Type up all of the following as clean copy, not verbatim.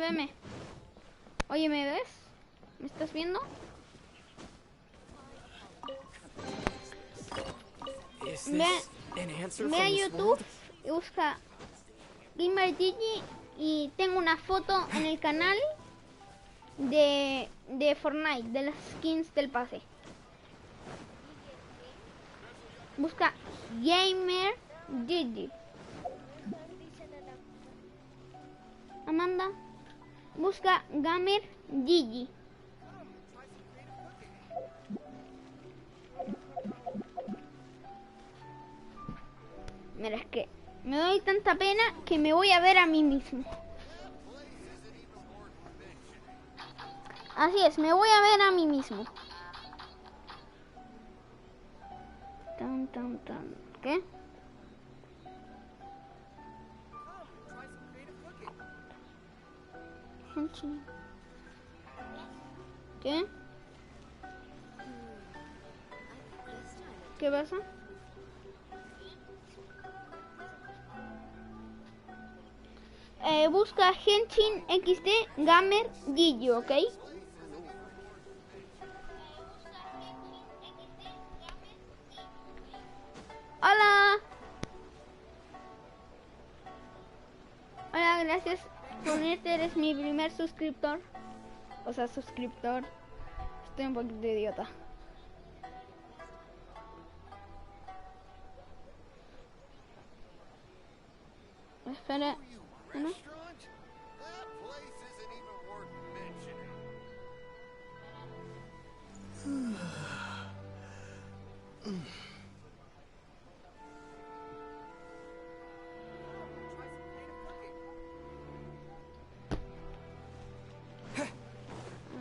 veme. Oye, ¿me ves? ¿Me estás viendo? Ve a YouTube y busca gamerGG y tengo una foto en el canal de Fortnite, de las skins del pase. Busca gamerGG. Amanda, busca gamerGG. Mira, es que me doy tanta pena que me voy a ver a mí mismo. Así es, me voy a ver a mí mismo. ¿Qué? Genshin. ¿Qué? ¿Qué pasa? Busca Genshin XD gamerGG, ¿ok? Hola. Hola, gracias por unirte, eres mi primer suscriptor. O sea, suscriptor. Estoy un poquito idiota. Espera. ¿No?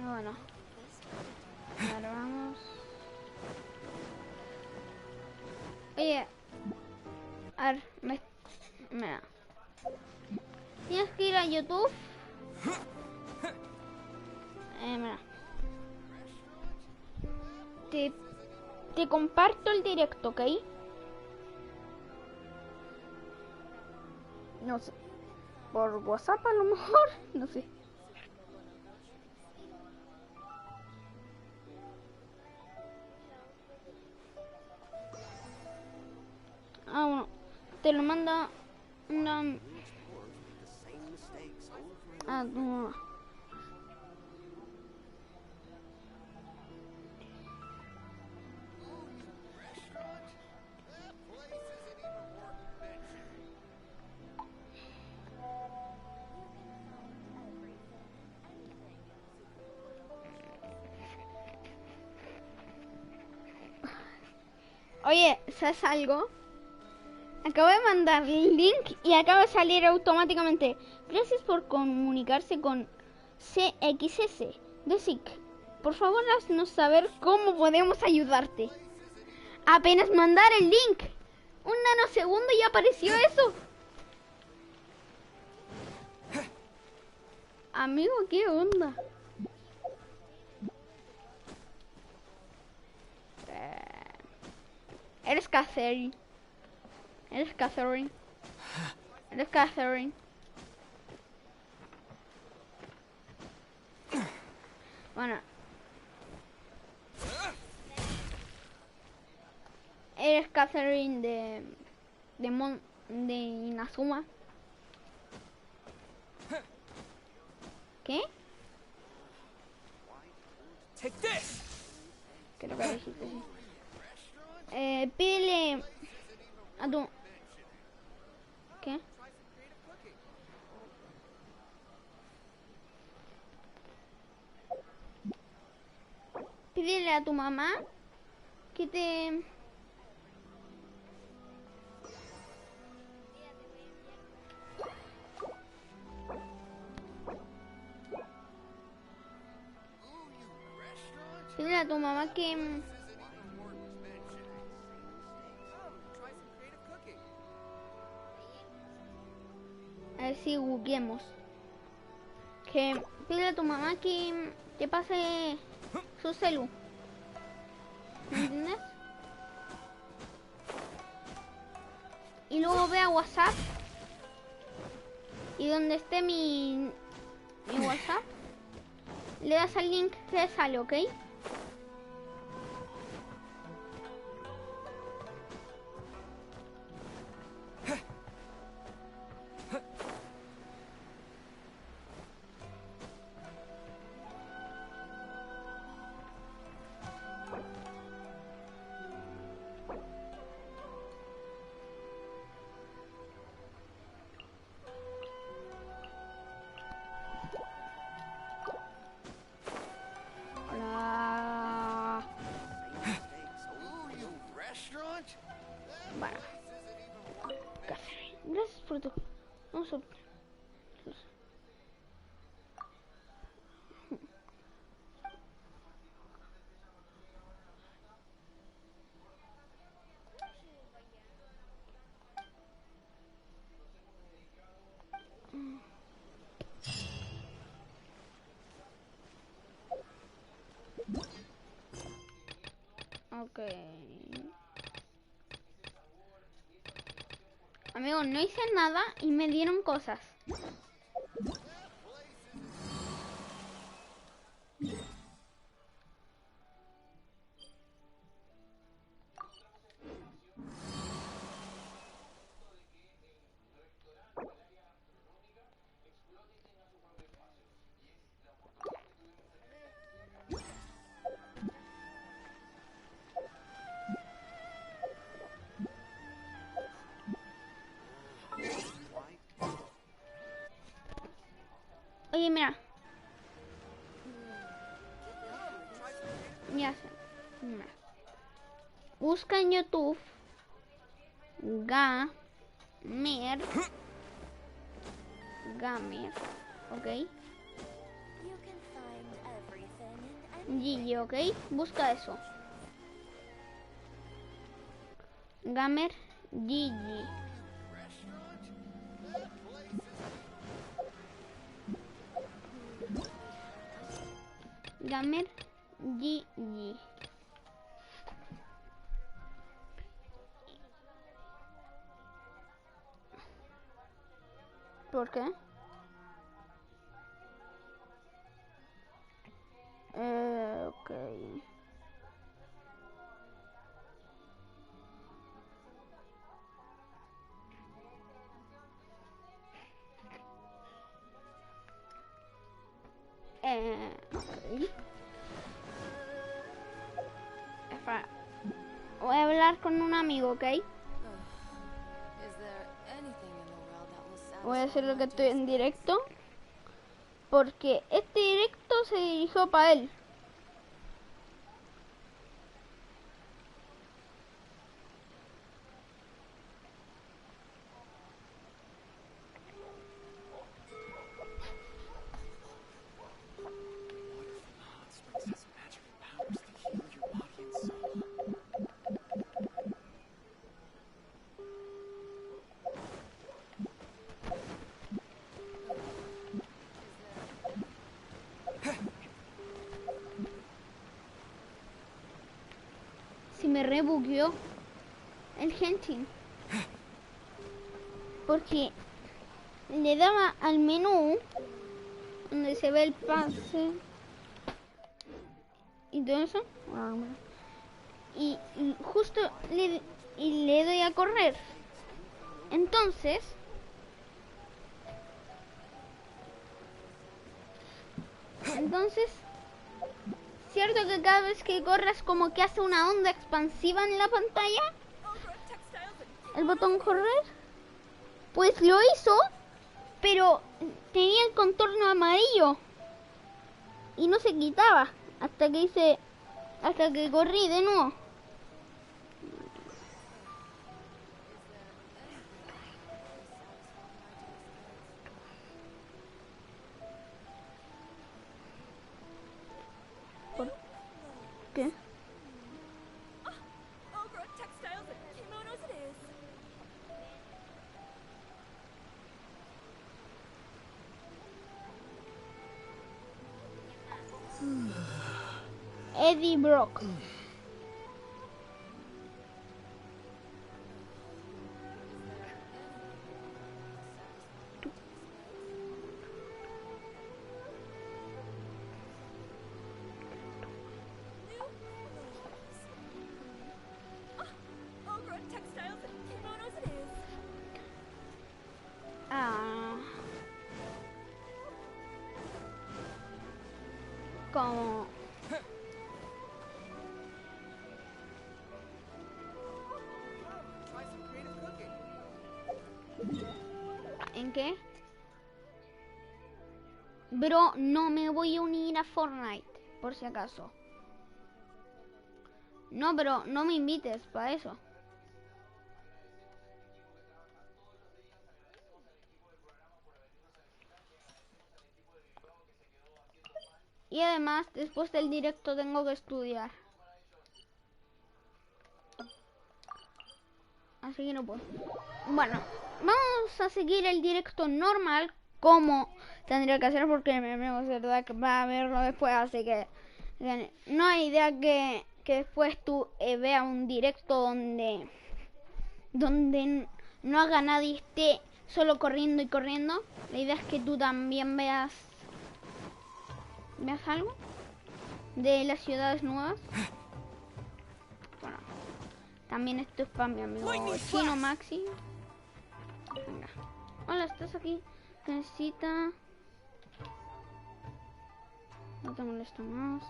Bueno. Ahora vamos. Oye. A ver, mira. Tienes que ir a YouTube. Mira. Te comparto el directo, ¿ok? No sé. Por WhatsApp a lo mejor. No sé. Ah, bueno. Te lo manda una... Ah, tu mamá. Oye, ¿sabes algo? Acabo de mandar el link y acaba de salir automáticamente. Gracias por comunicarse con CXS de SIC. Por favor, haznos saber cómo podemos ayudarte. Apenas mandar el link. Un nanosegundo y apareció eso. Amigo, ¿qué onda? Eres Catherine. Eres Catherine. Eres Catherine. Bueno. Eres Catherine de Inazuma. ¿Qué? Creo que dijiste sí. Pídele a tu... ¿Qué? Pídele a tu mamá que te... Pídele a tu mamá que... A ver si googleemos. Que pídele a tu mamá que te pase su celu. ¿Me entiendes? Y luego ve a WhatsApp y donde esté mi le das al link que sale, ¿ok? Hola. Bueno. ¿Qué hacer? Gracias por tu... Vamos a... Ok. Amigos, no hice nada y me dieron cosas. Oye, mira. Ya sé. Mira. Busca en YouTube Gamer, ok. GG, ok. Busca eso. gamerGG. gamerGG. ¿Por qué? Ok. Ok. Espera. Voy a hablar con un amigo, ¿ok? Voy a hacer lo que estoy en directo. Porque este directo se dirigió para él. Si me rebugueó el Genshin. Porque le daba al menú donde se ve el pase y todo eso. Y justo le doy a correr. Entonces cierto que cada vez que corres como que hace una onda expansiva en la pantalla, el botón correr, pues lo hizo, pero tenía el contorno amarillo y no se quitaba hasta que corrí de nuevo. ¿Por qué? Eddie Brock. como... ¿En qué? Bro, no me voy a unir a Fortnite, por si acaso. No, bro, no me invites para eso. Y además, después del directo tengo que estudiar. Así que no puedo. Bueno, vamos a seguir el directo normal como tendría que hacer porque mi amigo es verdad que va a verlo después, así que no hay idea que después tú veas un directo donde no haga nadie, esté solo corriendo y corriendo. La idea es que tú también veas algo de las ciudades nuevas. Bueno, también esto es para mi amigo Chino Maxi. Venga. Hola, ¿estás aquí? ¿Qué necesita? No te molesto más.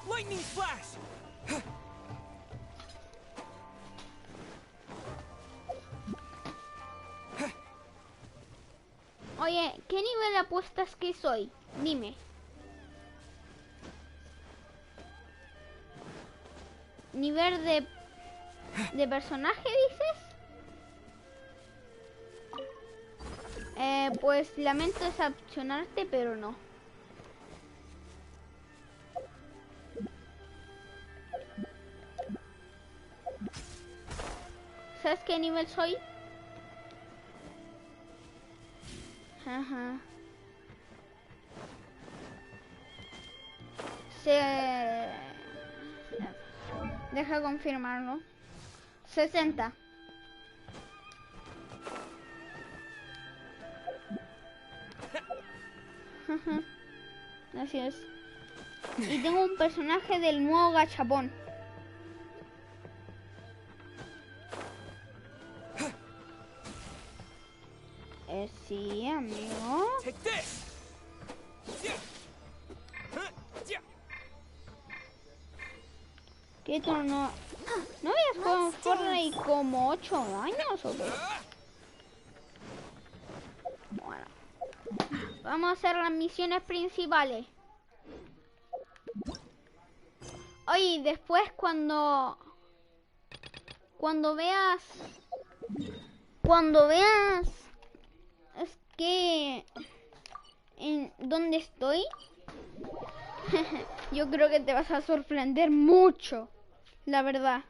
Lightning flash. Oye, ¿qué nivel apuestas que soy? Dime. ¿Nivel de personaje dices? Pues lamento decepcionarte, pero no. ¿Sabes qué nivel soy? Ajá. Deja confirmarlo. 60. Así es. Y tengo un personaje del nuevo gachapón. Sí, amigo. ¿Qué tú no habías jugado en Fortnite como 8 años o qué? Bueno, vamos a hacer las misiones principales. Oye, después cuando veas es que en dónde estoy, yo creo que te vas a sorprender mucho, la verdad.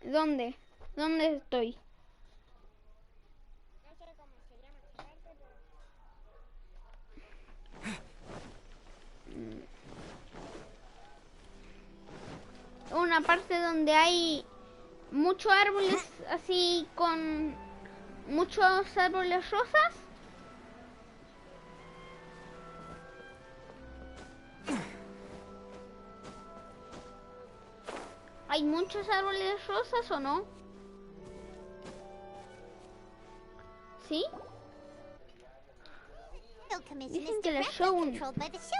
¿Dónde estoy? Una parte donde hay muchos árboles así con muchos árboles rosas. ¿Hay muchos árboles rosas o no? ¿Sí? Dicen que la Shogun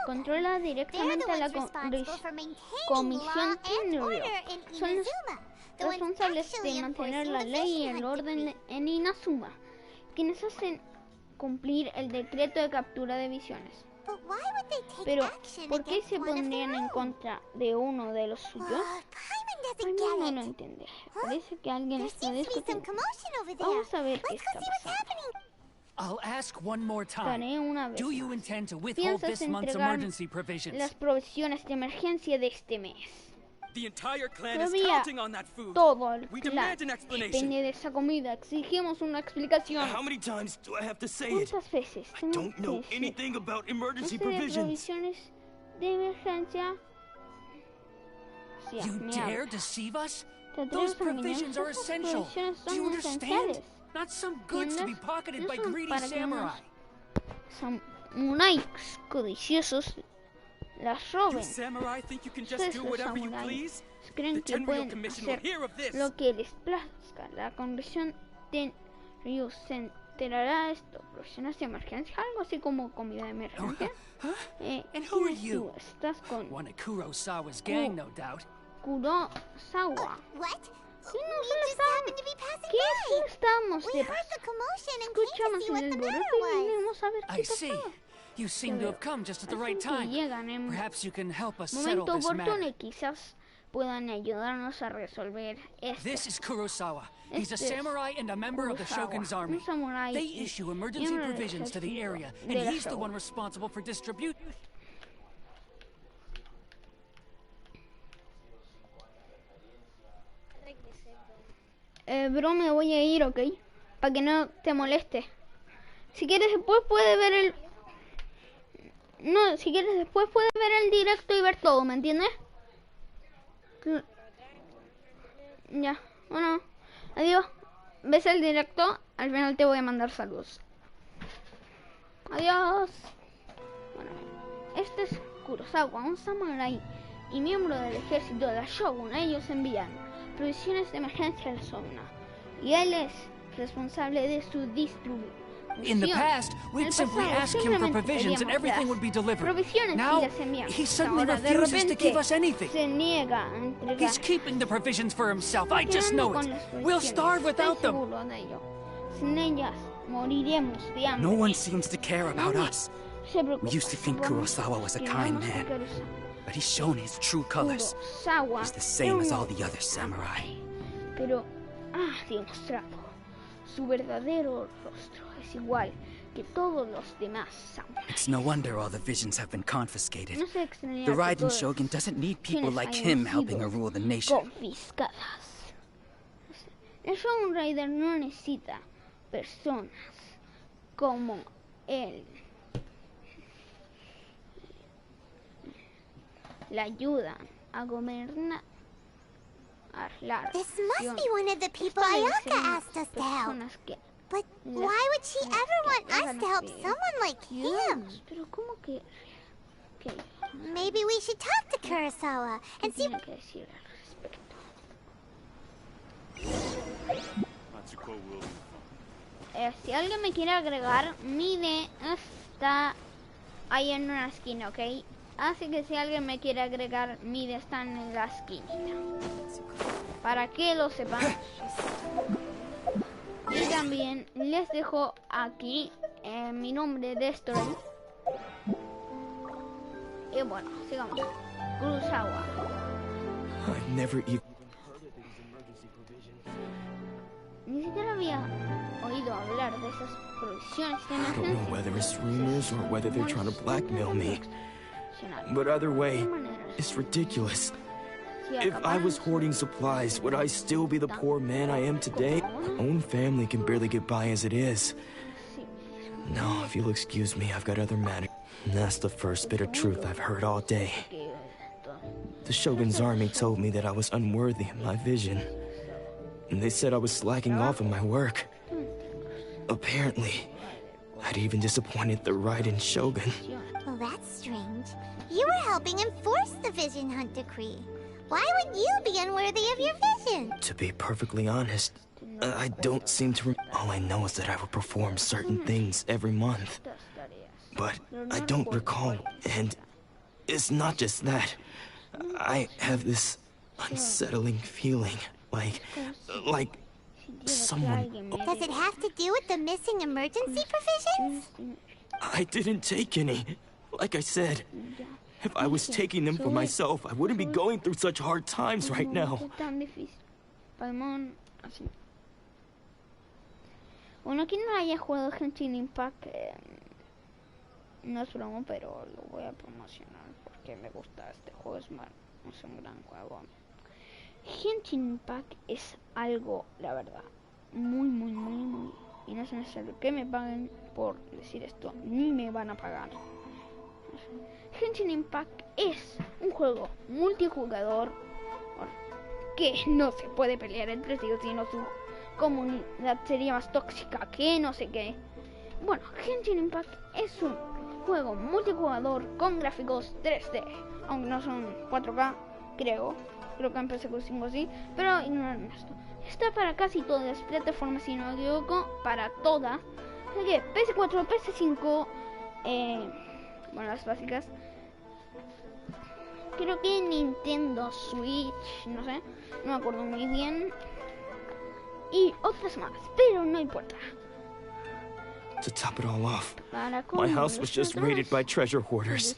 controla directamente a la Comisión Tenryo. Son los responsables de mantener la ley y el orden en Inazuma, quienes hacen cumplir el decreto de captura de visiones. Pero, ¿por qué se pondrían en contra de uno de los suyos? Paimon no lo entiende. Parece que alguien está discutiendo. Vamos a ver qué está pasando. I'll ask one more time. Haré una vez Do you más. intend to withhold ¿Piensas this month's entregar emergency provisions? las provisiones de emergencia de este mes? The entire clan is Todavía counting on that food. todo el We clan demand an explanation. depende de esa comida. Exigimos una explicación. How many times do I have to say it? ¿Cuántas veces I tengo don't que know decir? anything about No emergency sé de provisions. provisiones de emergencia. Sí, You me dare habla. deceive us? Te Those atreves a engañarnos. provisions are Esas essential. provisiones Do you son understand? esenciales. Not some goods to be pocketed No by son greedy para que samurai. samuráis codiciosos las roben. You samurai think you can just Ustedes do los whatever you samuráis please? creen The que Tenryou pueden Commission will hacer hear of this. lo que les plazca. La Convención Tenryou se enterará de esto. Provisiones de emergencia, algo así como comida de emergencia. And who are ¿Quién es you? tú? Estás con One of Kurosawa's gang, no doubt. Kurosawa. What? Sí, We nosotros just happened to be passing ¿Qué? by. Sí, estamos We de heard paso. the commotion and came to Escuchamos see what el the alboroto matter y was. vinimos a ver I qué see. pasaba. You seem to have come just at the right Así que time. llegan en Perhaps you can help us settle momento this oportuno matter. y quizás puedan ayudarnos a resolver esto. This is Kurosawa. He's a Este es samurai and a member of the Kurosawa, Shogun's un army. samurái They y issue emergency miembro del provisions to the ejército area, de and la he's the Shogun. one responsible for distributing. Bro, me voy a ir, ¿ok? Para que no te moleste. Si quieres después puedes ver el... No, si quieres después puedes ver el directo y ver todo, ¿me entiendes? Ya, bueno, adiós. ¿Ves el directo? Al final te voy a mandar saludos. Adiós. Bueno, este es Kurosawa, un samurái y miembro del ejército de la Shogun. Ellos envían provisiones de emergencia a la zona y él es responsable de su distribución. In the past, we'd simply ask him for provisions and everything would be delivered. Now, he suddenly refuses to give us anything. Se niega a entregar. He's keeping the provisions for himself. I just know it. We'll starve without them. Sin ellas moriremos de hambre. No one seems to care about us. Se preocupa. We used to think Kurosawa was a kind man, but he's shown his true colors. Kurosawa He's the same as all the other samurai. Pero ha demostrado su verdadero rostro. Es igual que todos los demás samuráis. It's no wonder all the visions have been confiscated. No se extraña The que Raiden todas Shogun doesn't need people quienes like hayan him sido helping her rule the nation. confiscadas. El Shogun Raider no necesita personas como él. Le ayudan a gobernar la This must región. be one of the people Esto debe Ayaka ser asked us to help. personas que But why would she ever want us to help someone like him? ayudamos. Pero ¿cómo que Maybe we should talk to Kurosawa qué and see. tiene que decir al respecto? Si alguien me quiere agregar, mi ID está ahí en una esquina, ¿ok? Así que si alguien me quiere agregar, mi ID está en la esquina. Para que lo sepan. Y también les dejo aquí mi nombre de story. Y bueno, sigamos. Kurosawa. I've never even... Ni siquiera había oído hablar de esas provisiones de I don't know emergencia. whether it's rumors or whether they're trying to blackmail me. But either way, it's ridiculous. If I was hoarding supplies, would I still be the poor man I am today? My own family can barely get by as it is. No, if you'll excuse me, I've got other matters. And that's the first bit of truth I've heard all day. The Shogun's army told me that I was unworthy of my vision. And they said I was slacking off in my work. Apparently, I'd even disappointed the Raiden Shogun. Well, that's strange. You were helping enforce the Vision Hunt decree. Why would you be unworthy of your vision? To be perfectly honest, I don't seem to all I know is that I would perform certain things every month. But I don't recall, and it's not just that. I have this unsettling feeling, like someone... Does it have to do with the missing emergency provisions? I didn't take any. Like I said, if I was taking them for myself, I wouldn't be going through such hard times right now. Bueno, quien no haya jugado Genshin Impact, no es broma, pero lo voy a promocionar porque me gusta este juego, es un gran juego. Genshin Impact es algo, la verdad, muy, y no es necesario que me paguen por decir esto, ni me van a pagar. Genshin Impact es un juego multijugador que no se puede pelear entre sí, sino su comunidad sería más tóxica que no sé qué. Bueno, Genshin Impact es un juego multijugador con gráficos 3D, aunque no son 4K, Creo que empecé con 5 sí, pero ignoren esto. Está para casi todas las plataformas, si no me equivoco, para todas. Así que PS4, PS5, bueno, las básicas. Creo que Nintendo Switch, no sé, no me acuerdo muy bien. Y otras más, pero no importa. To top it all off, my house was just raided by treasure hoarders,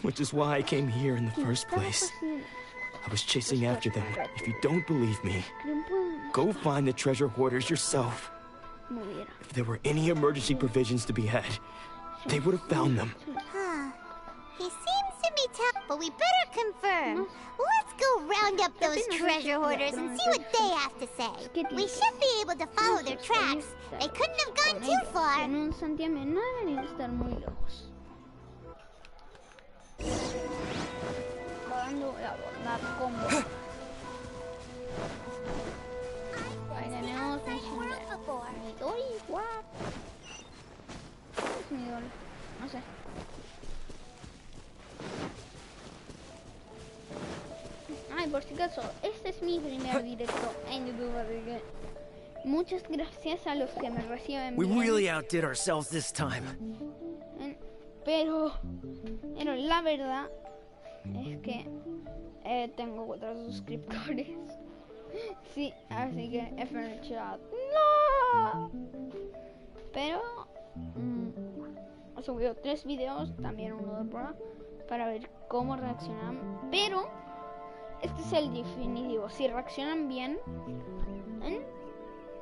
which is why I came here in the first place. I was chasing after them. If you don't believe me, go find the treasure hoarders yourself. If there were any emergency provisions to be had, they would have found them. He seems to be tough, but we better confirm. Let's go round up those treasure hoarders and see what they have to say. We should be able to follow their tracks. They couldn't have gone too far. En un santiamén no deberían estar muy lejos. Voy a abordar combo. Tenemos mi Midori, what? ¿Qué es Midori? No sé. Ay, por si acaso, este es mi primer directo en YouTube, así que muchas gracias a los que me reciben We bien. really outdid ourselves this time. Pero la verdad es que tengo 4 suscriptores. Sí, así que F en el chat. ¡No! Pero he subido 3 videos, también uno de prueba, para ver cómo reaccionan. Pero este es el definitivo. Si reaccionan bien,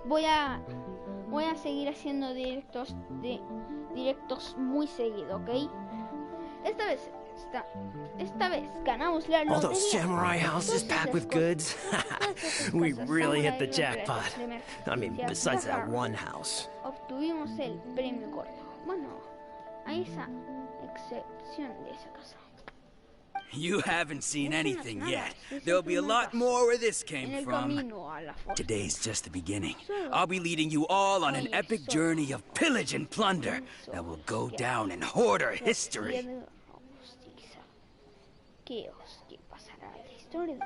voy a seguir haciendo directos muy seguido, ¿ok? Esta vez ganamos la lotería. All those samurai houses packed with goods. We really hit the jackpot. I mean, besides that one house. Obtuvimos el premio gordo. Bueno, a esa excepción de esa casa. You haven't seen anything yet. There'll be a lot more where this came from. Today's just the beginning. I'll be leading you all on an epic journey of pillage and plunder that will go down in hoarder history.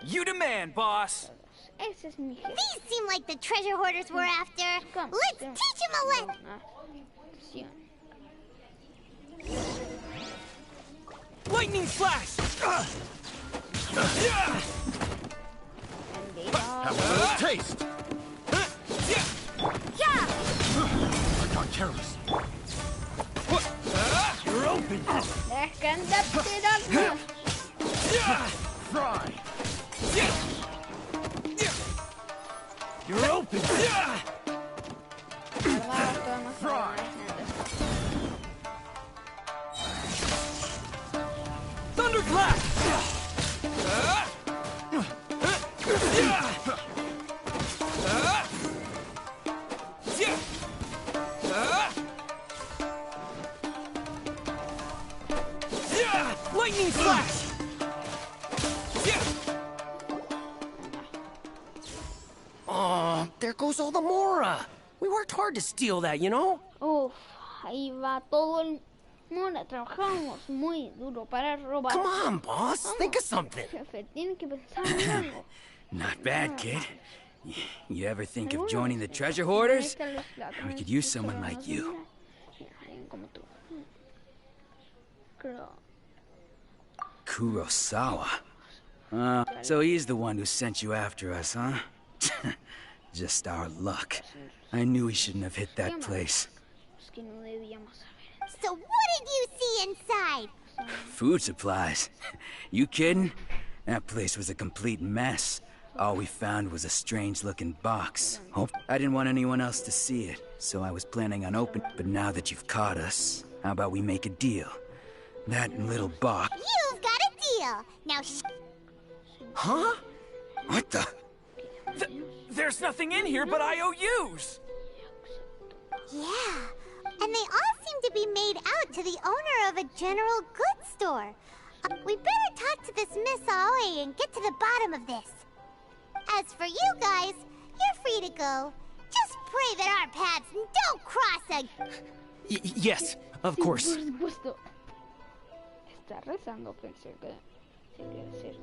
You demand, boss. These seem like the treasure hoarders we're after. Let's teach them a lesson. Lightning flash! Have a little taste. I got careless. You're open. Fry. You're open. Fry. Thunderclap! Lightning flash! Oh, there goes all the Mora. We worked hard to steal that, you know? Uf, ahí va todo el Mora. Trabajamos muy duro para robar. Come on, boss. Think of something. Jefe, tiene que pensar en algo. Not bad, kid. You ever think of joining the treasure hoarders? We could use someone like you. Kurosawa. So he's the one who sent you after us, huh? Just our luck. I knew we shouldn't have hit that place. So what did you see inside? Food supplies. You kidding? That place was a complete mess. All we found was a strange-looking box. I didn't want anyone else to see it, so I was planning on opening. But now that you've caught us, how about we make a deal? That little box... You've got a deal. Now Huh? What the... There's nothing in here but IOUs! yeah, and they all seem to be made out to the owner of a general goods store. We better talk to this Miss Aoi and get to the bottom of this. As for you guys, you're free to go. Just pray that our paths don't cross again. Yes, of course. Por supuesto. Está rezando, pensé que se quiere decir.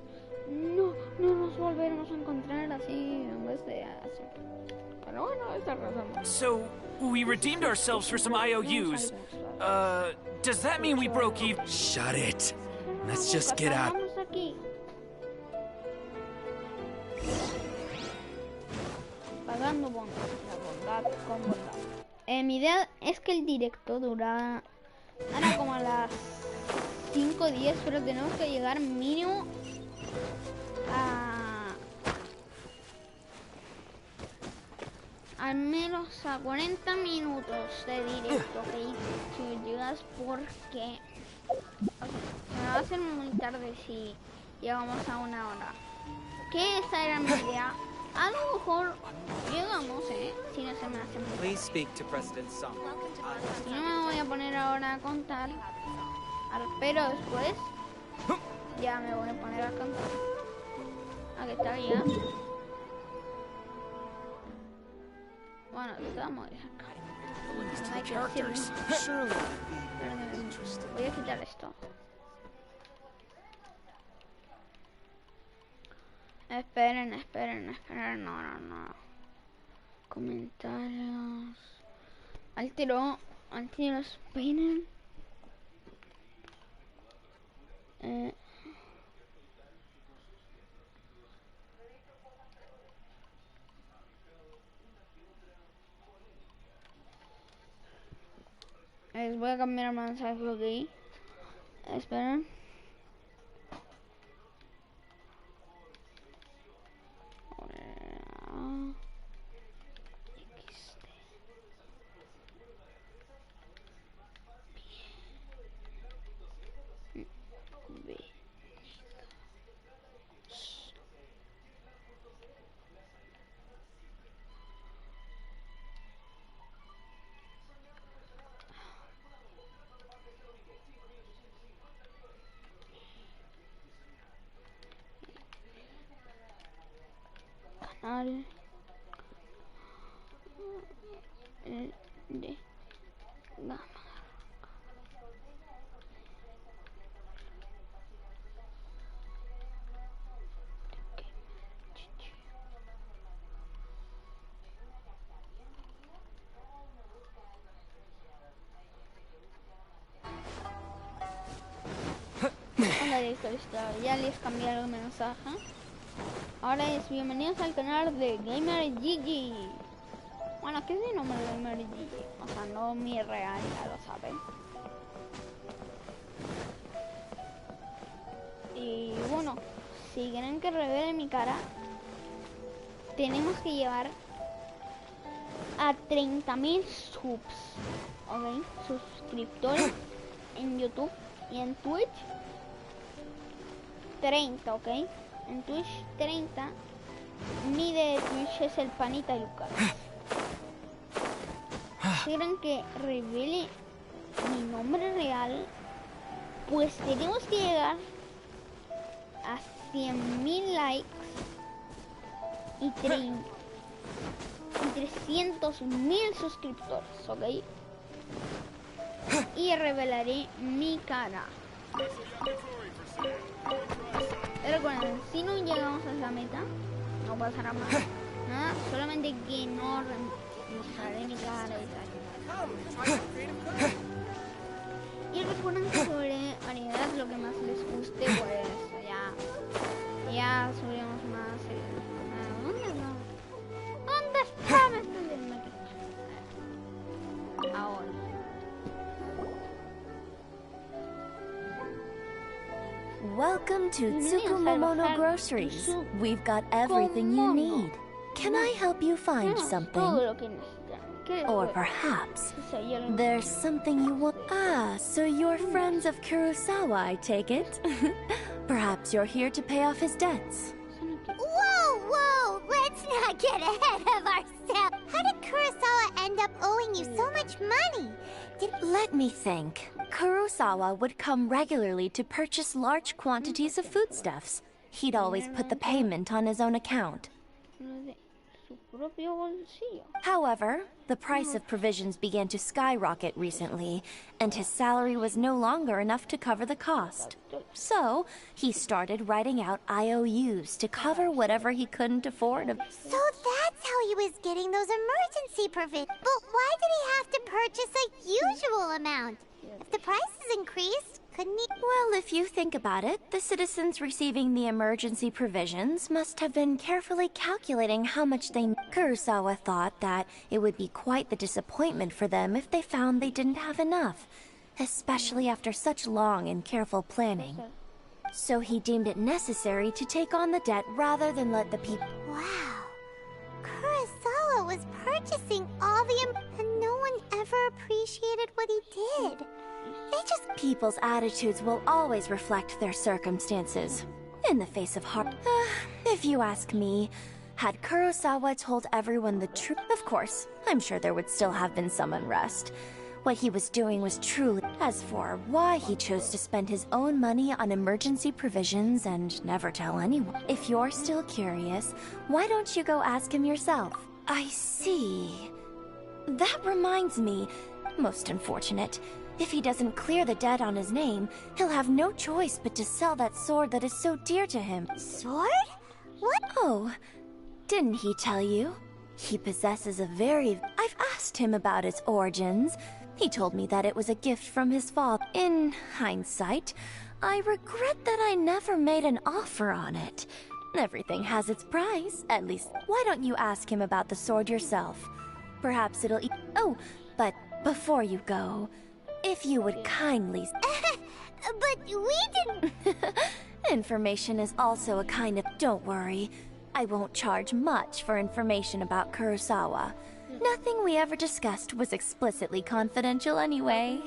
No. no nos volveremos a encontrar así en vez de así. Pero bueno, esta razón. So, we redeemed ourselves for some IOUs. Does that mean we broke even? Shut it. Let's just get out. Pagando bondad, la bondad con bondad. Mi idea es que el directo durara ahora como a las 5:10, pero tenemos que llegar mínimo al menos a 40 minutos de directo, ¿ok? Si llegas, porque se me va a hacer muy tarde si llegamos a 1 hora. Que esa era mi idea. A lo mejor llegamos, si no se me hace muy tarde. Si no me voy a poner ahora a contar, pero después ya me voy a poner a contar. Aquí está ya. Bueno, estamos acá. No hay que decirlo. Voy a quitar esto. Esperen, no. Comentarios. Al tiro, esperen. Les voy a cambiar el mensaje, ok. Esperen. Canal de gama. Hola, listo. Ya les cambié el mensaje. Ahora es bienvenidos al canal de gamerGG. Bueno, ¿qué es mi nombre de gamerGG? O sea, no mi real, ya lo saben. Y bueno, si quieren que revele mi cara, tenemos que llevar a 30.000 subs, ¿ok? Suscriptores en YouTube y en Twitch 30, ¿ok? En Twitch 30. Mi de Twitch es el Panita Lucas. Si quieren que revele mi nombre real, pues tenemos que llegar a 100.000 likes y 300.000 suscriptores, ¿ok? Y revelaré mi cara. Recuerden, si no llegamos a esa meta, no pasará más nada, solamente que no mostraré mi cara y tal. Y recuerden que sobre variedad lo que más les guste, pues ya subiremos más. ¿Dónde está? Me estoy viendo aquí. Ahora. Welcome to Tsukumomono Groceries. We've got everything you need. Can I help you find something? Or perhaps there's something you want. Ah, so you're friends of Kurosawa, I take it? Perhaps you're here to pay off his debts. Whoa! Let's not get ahead of ourselves. How did Kurosawa end up owing you so much money? Let me think. Kurosawa would come regularly to purchase large quantities of foodstuffs. He'd always put the payment on his own account. However, the price of provisions began to skyrocket recently, and his salary was no longer enough to cover the cost. So, he started writing out IOUs to cover whatever he couldn't afford. So that's how he was getting those emergency provisions. But why did he have to purchase a usual amount? If the prices increased, couldn't he? Well, if you think about it, the citizens receiving the emergency provisions must have been carefully calculating how much they... Kurosawa thought that it would be quite the disappointment for them if they found they didn't have enough, especially after such long and careful planning. So he deemed it necessary to take on the debt rather than let the people... Wow. Kurosawa was purchasing all the... and no one ever appreciated what he did. They just... People's attitudes will always reflect their circumstances. In the face of hard... if you ask me, had Kurosawa told everyone the truth... Of course, I'm sure there would still have been some unrest. What he was doing was truly... As for why he chose to spend his own money on emergency provisions and never tell anyone... If you're still curious, why don't you go ask him yourself? I see. That reminds me... Most unfortunate. If he doesn't clear the debt on his name, he'll have no choice but to sell that sword that is so dear to him. Sword? What? Oh, didn't he tell you? He possesses a very... I've asked him about its origins. He told me that it was a gift from his father. In hindsight, I regret that I never made an offer on it. Everything has its price, at least. Why don't you ask him about the sword yourself? Perhaps it'll... Oh, but before you go... If you would kindly... But we didn't... Information is also a kind of... Don't worry. I won't charge much for information about Kurosawa. Nothing we ever discussed was explicitly confidential anyway.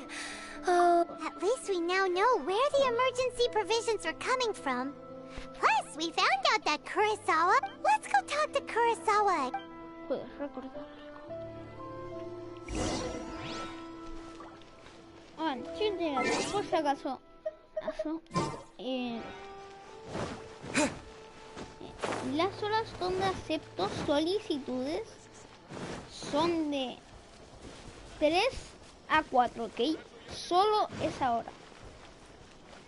Oh... At least we now know where the emergency provisions are coming from. Plus, we found out that Kurosawa... Let's go talk to Kurosawa. Por si acaso, las horas donde acepto solicitudes son de 3 a 4, ¿ok? Solo esa hora.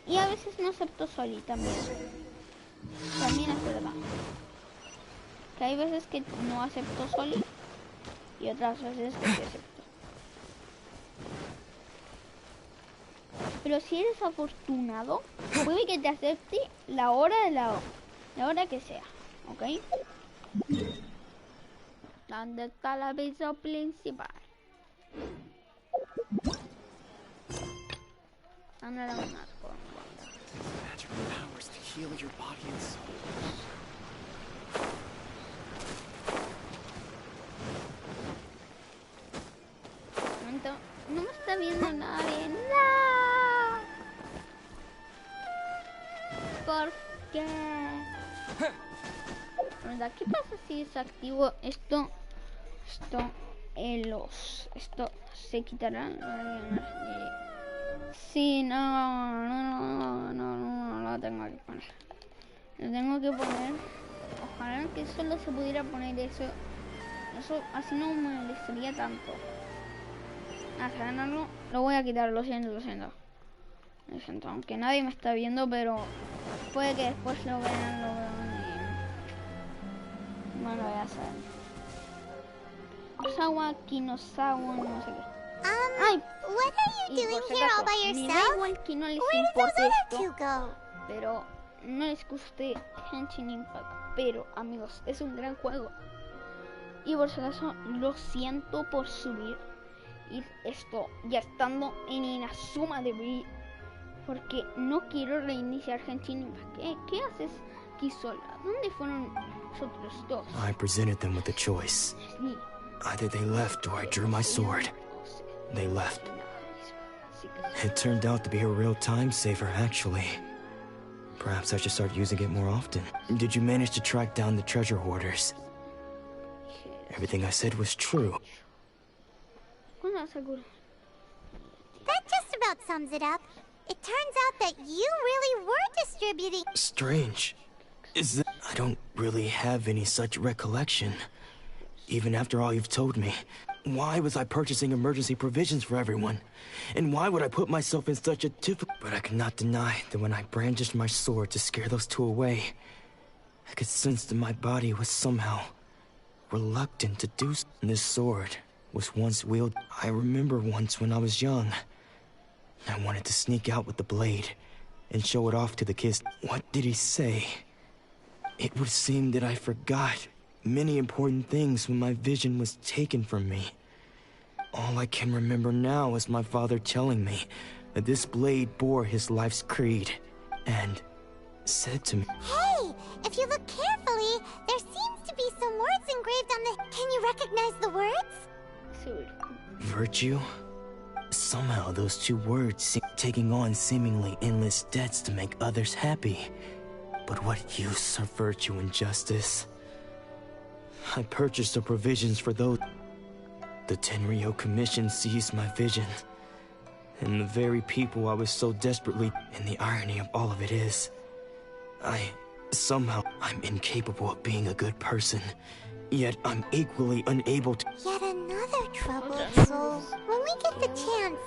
Y a veces no acepto soli también. También es verdad. Que hay veces que no acepto soli y otras veces que sí acepto. Pero si eres afortunado, puede que te acepte la hora que sea, ¿ok? ¿Dónde está la pieza principal? ¿Dónde la conozco? Magical powers to heal your body and soul. Momento, no me está viendo nadie. ¡No! ¿Por qué? ¿Verdad? ¿Qué pasa si desactivo esto? Esto se quitará. Sí, no lo tengo que poner. Lo tengo que poner. Ojalá que solo se pudiera poner eso así no me molestaría tanto. Hasta ganarlo, lo voy a quitar, lo siento. Aunque nadie me está viendo, pero puede que después lo vean y... Bueno, ya saben. Sawa, Kinosawa, no sé qué. Ay, what are you doing here all by yourself? Me da igual que no les importe esto, pero no les guste Genshin Impact. Pero, amigos, es un gran juego. Y por si acaso, lo siento por subir y esto ya estando en Inazuma de porque no quiero reiniciar Genshin Impact. ¿Qué haces aquí sola? ¿Dónde fueron nosotros dos? I presented them with a choice. Either they left or I drew my sword. They left. It turned out to be a real time saver, actually. Perhaps I should start using it more often. Did you manage to track down the treasure hoarders? Everything I said was true. That just about sums it up. It turns out that you really were distributing... Strange. Is that... I don't really have any such recollection. Even after all you've told me, why was I purchasing emergency provisions for everyone? And why would I put myself in such a difficult... But I could not deny that when I brandished my sword to scare those two away, I could sense that my body was somehow reluctant to do so. This sword was once wielded. I remember once when I was young, I wanted to sneak out with the blade and show it off to the kids. What did he say? It would seem that I forgot many important things when my vision was taken from me. All I can remember now is my father telling me that this blade bore his life's creed, and said to me, Hey, if you look carefully, there seems to be some words engraved on the... Can you recognize the words? Virtue? Somehow those two words seem taking on seemingly endless debts to make others happy. But what use are virtue and justice? I purchased the provisions for those. The Tenryo Commission seized my vision. And the very people I was so desperately... And the irony of all of it is, I'm incapable of being a good person. Yet I'm equally unable to... Yet another troubled soul. When we get the chance,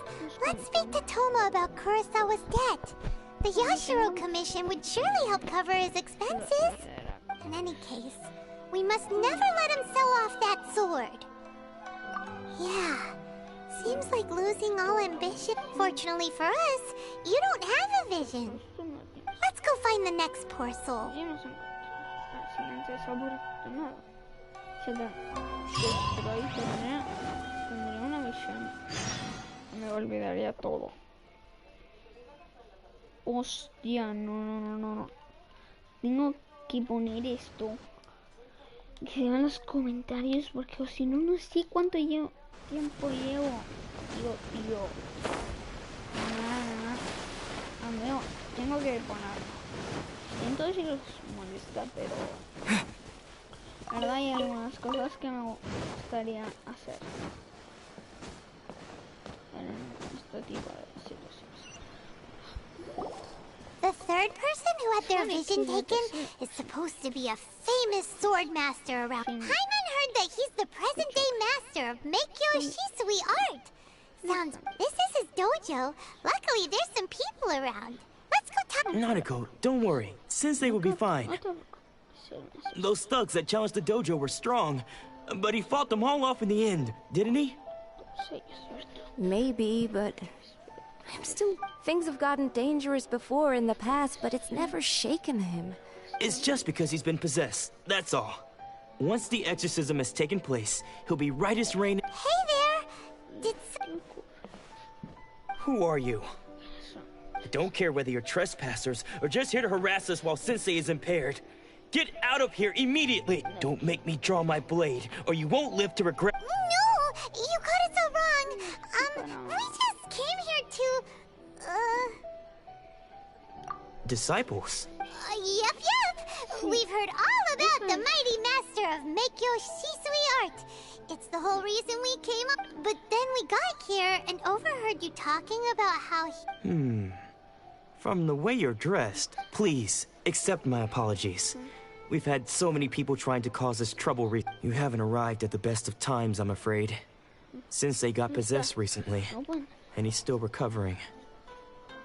let's speak to Toma about Kurosawa's debt. The Yashiro Commission would surely help cover his expenses. In any case, we must never let him sell off that sword. Yeah, seems like losing all ambition. Fortunately for us, you don't have a vision. Let's go find the next poor soul. Me olvidaría todo. Hostia, no. Tengo que poner esto. Que se vean los comentarios, porque si no, no sé cuánto tiempo llevo. Tío. Nada. Amigo, tengo que ponerlo. Siento si los molesta, pero... La verdad hay algunas cosas que me gustaría hacer en este tipo de situaciones. The third person who had their vision taken is supposed to be a famous sword master around. Hyman heard that he's the present-day master of Meikyo Shisui art. Sounds... This is his dojo. Luckily, there's some people around. Let's go talk... Nanako, don't worry. Sensei will be fine. Those thugs that challenged the dojo were strong, but he fought them all off in the end, didn't he? Maybe, but... Things have gotten dangerous before in the past, but it's never shaken him. It's just because he's been possessed, that's all. Once the exorcism has taken place, he'll be right as rain. Hey there! Who are you? I don't care whether you're trespassers or just here to harass us while Sensei is impaired. Get out of here immediately! Don't make me draw my blade, or you won't live to regret— No! You got it so wrong! We just came here to... Disciples? Yep! We've heard all about the mighty master of Meikyo Shisui art. It's the whole reason we came up. But then we got here and overheard you talking about how he... From the way you're dressed, please, accept my apologies. We've had so many people trying to cause us trouble. You haven't arrived at the best of times, I'm afraid. Sensei got possessed recently, and he's still recovering.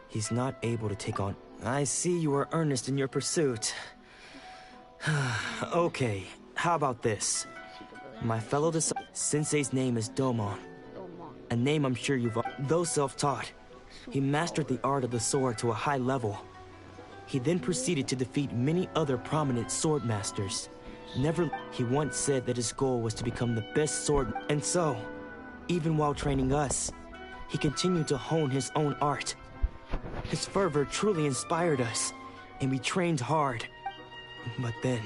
He's not able to take on... I see you are earnest in your pursuit. Okay, how about this? My fellow disciple... Sensei's name is Domon. A name I'm sure you've... Though self-taught, he mastered the art of the sword to a high level. He then proceeded to defeat many other prominent sword masters. He once said that his goal was to become the best sword. And so, even while training us, he continued to hone his own art. His fervor truly inspired us, and we trained hard. But then...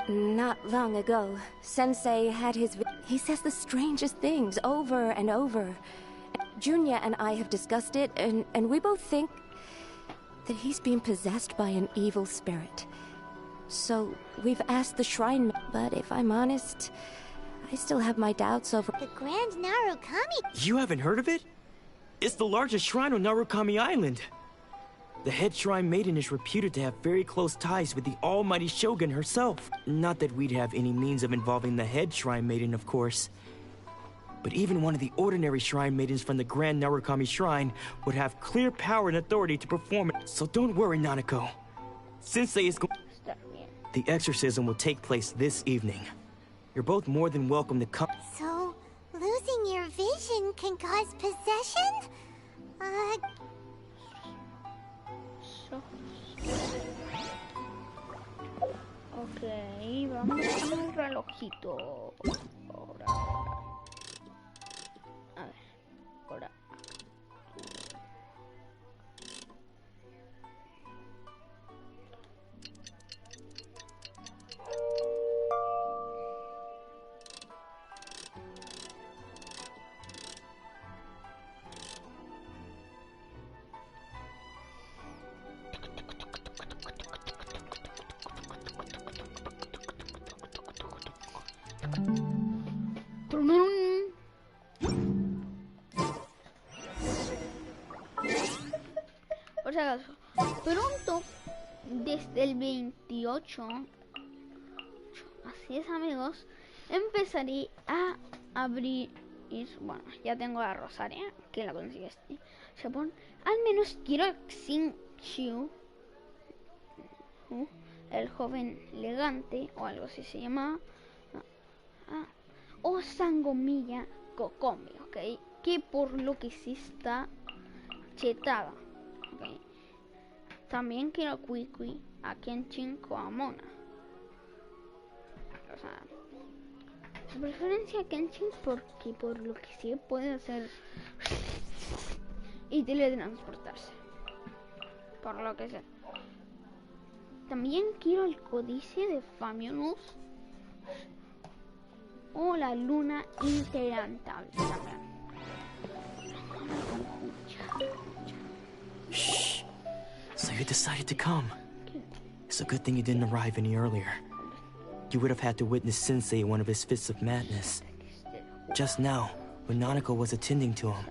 Not long ago, Sensei had his... He says the strangest things over and over. Junya and I have discussed it, and we both think that he's been possessed by an evil spirit. So we've asked the shrine, but if I'm honest, I still have my doubts over... The Grand Narukami... You haven't heard of it? It's the largest shrine on Narukami Island. The head shrine maiden is reputed to have very close ties with the almighty shogun herself. Not that we'd have any means of involving the head shrine maiden, of course. But even one of the ordinary shrine maidens from the Grand Narukami Shrine would have clear power and authority to perform it. So don't worry, Nanako. Sensei is going... The exorcism will take place this evening. You're both more than welcome to come... So, losing your vision can cause possession? Ok, vamos al relojito. Ahora. A ver, ahora. Por si acaso, pronto, desde el 28, así es amigos, empezaré a abrir, bueno, ya tengo a Rosaria, que la consigue este Japón, al menos quiero Xinshu, el joven elegante, o algo así se llama, o Sangomiya Kokomi, ok, que por lo que sí está chetada. Okay. También quiero Kwikwi a Genshin Koamona. O sea, de preferencia Genshin porque por lo que sí puede hacer y teletransportarse. Por lo que sé. También quiero el códice de Famionus o la luna interantable también. Shh. So you decided to come. It's a good thing you didn't arrive any earlier. You would have had to witness Sensei in one of his fits of madness. Just now, when Nanako was attending to him,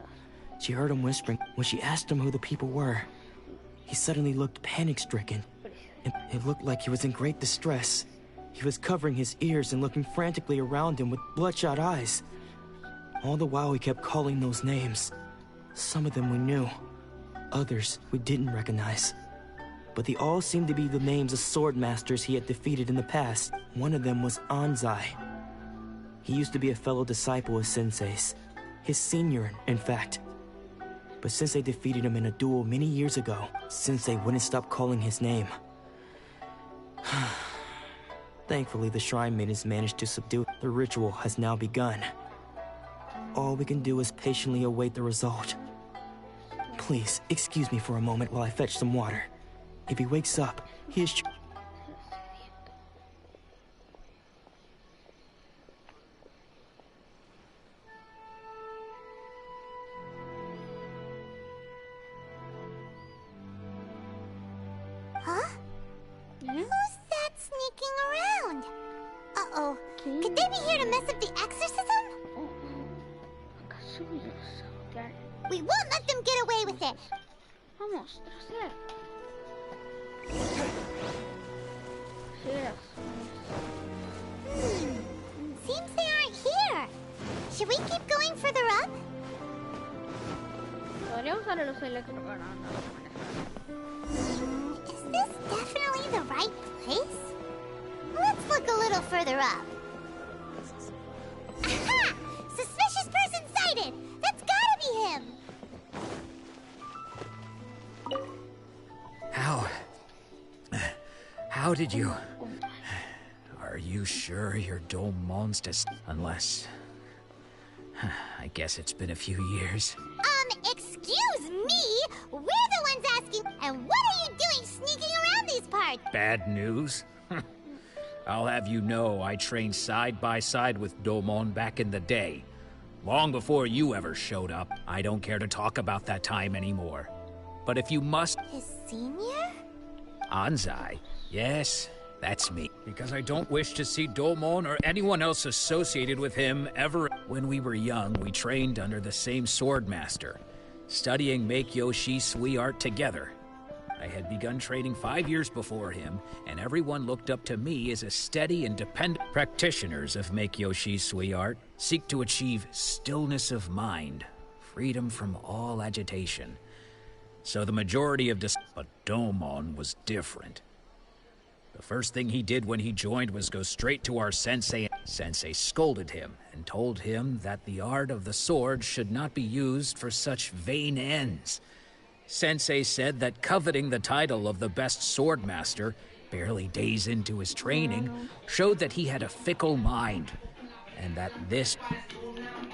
she heard him whispering. When she asked him who the people were, he suddenly looked panic-stricken. It looked like he was in great distress. He was covering his ears and looking frantically around him with bloodshot eyes. All the while he kept calling those names. Some of them we knew. Others we didn't recognize. But they all seemed to be the names of sword masters he had defeated in the past. One of them was Anzai. He used to be a fellow disciple of Sensei's. His senior, in fact. But Sensei defeated him in a duel many years ago. Sensei wouldn't stop calling his name. Thankfully, the Shrine Maidens managed to subdue. The ritual has now begun. All we can do is patiently await the result. Please, excuse me for a moment while I fetch some water. If he wakes up, he is... Huh? Who's that sneaking around? Uh-oh. Could they be here to mess up the exorcism? We won't let them get away with it. Vamos, trasera. Seems they aren't here. Should we keep going further up? Podría usar los electro para Is this definitely the right place? Let's look a little further up. Aha! Suspicious person sighted! That's gotta be him! How did you... Are you sure your Domon's to... Unless... I guess it's been a few years. Excuse me? We're the ones asking, and what are you doing sneaking around these parts? Bad news? I'll have you know I trained side by side with Domon back in the day. Long before you ever showed up. I don't care to talk about that time anymore. But if you must... His senior? Anzai? Yes, that's me. Because I don't wish to see Domon or anyone else associated with him ever. When we were young, we trained under the same sword master, studying Make-Yoshi Sui art together. I had begun training 5 years before him, and everyone looked up to me as a steady and dependent. Practitioners of Make-Yoshi Sui art seek to achieve stillness of mind, freedom from all agitation. So the majority of but Domon was different. The first thing he did when he joined was go straight to our sensei. Sensei scolded him and told him that the art of the sword should not be used for such vain ends. Sensei said that coveting the title of the best sword master, barely days into his training, showed that he had a fickle mind, and that this